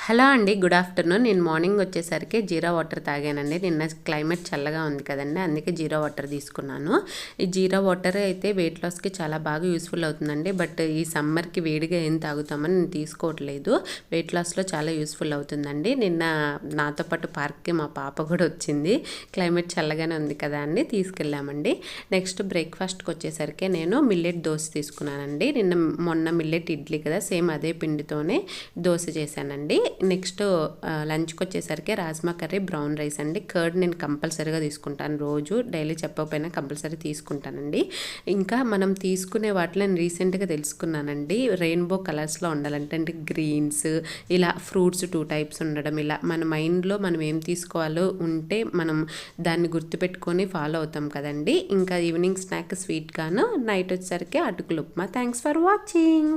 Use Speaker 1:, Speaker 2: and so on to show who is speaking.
Speaker 1: Hello అండి, good afternoon. నేను morning వచ్చేసరికి జీరా వాటర్ తాగానండి. నిన్న క్లైమేట్ చల్లగా ఉంది కదండి, అందుకే జీరా వాటర్ తీసుకున్నాను. ఈ జీరా వాటర్ అయితే వెయిట్ లాస్కి చాలా బాగా యూస్ఫుల్ అవుతుందండి. బట్ ఈ సమ్మర్కి వేడిగా ఏం తాగుతామని నేను తీసుకోవట్లేదు. వెయిట్ లాస్లో చాలా యూస్ఫుల్ అవుతుందండి. నిన్న నాతో పాటు పార్క్కి మా పాప కూడా వచ్చింది. క్లైమేట్ చల్లగానే ఉంది కదా అండి, తీసుకెళ్ళామండి. నెక్స్ట్ బ్రేక్ఫాస్ట్కి వచ్చేసరికి నేను మిల్లెట్ దోశ తీసుకున్నానండి. మొన్న మిల్లెట్ ఇడ్లీ కదా, సేమ్ అదే పిండితోనే దోశ చేశానండి. నెక్స్ట్ లంచ్కి వచ్చేసరికి రాజ్మా కర్రీ, బ్రౌన్ రైస్ అండి. కర్డ్ నేను కంపల్సరీగా తీసుకుంటాను, రోజు డైలీ చెప్పకపోయినా కంపల్సరీ తీసుకుంటానండి. ఇంకా మనం తీసుకునే వాటిలో నేను రీసెంట్గా తెలుసుకున్నానండి, రెయిన్బో కలర్స్లో ఉండాలంటే అంటే గ్రీన్స్, ఇలా ఫ్రూట్స్ 2 టైప్స్ ఉండడం, ఇలా మన మైండ్లో మనం ఏం తీసుకోవాలో ఉంటే మనం దాన్ని గుర్తుపెట్టుకొని ఫాలో అవుతాం కదండి. ఇంకా ఈవినింగ్ స్నాక్ స్వీట్ గాను, నైట్ వచ్చేసరికి అటుకులు ఉప్మా. Thanks for watching.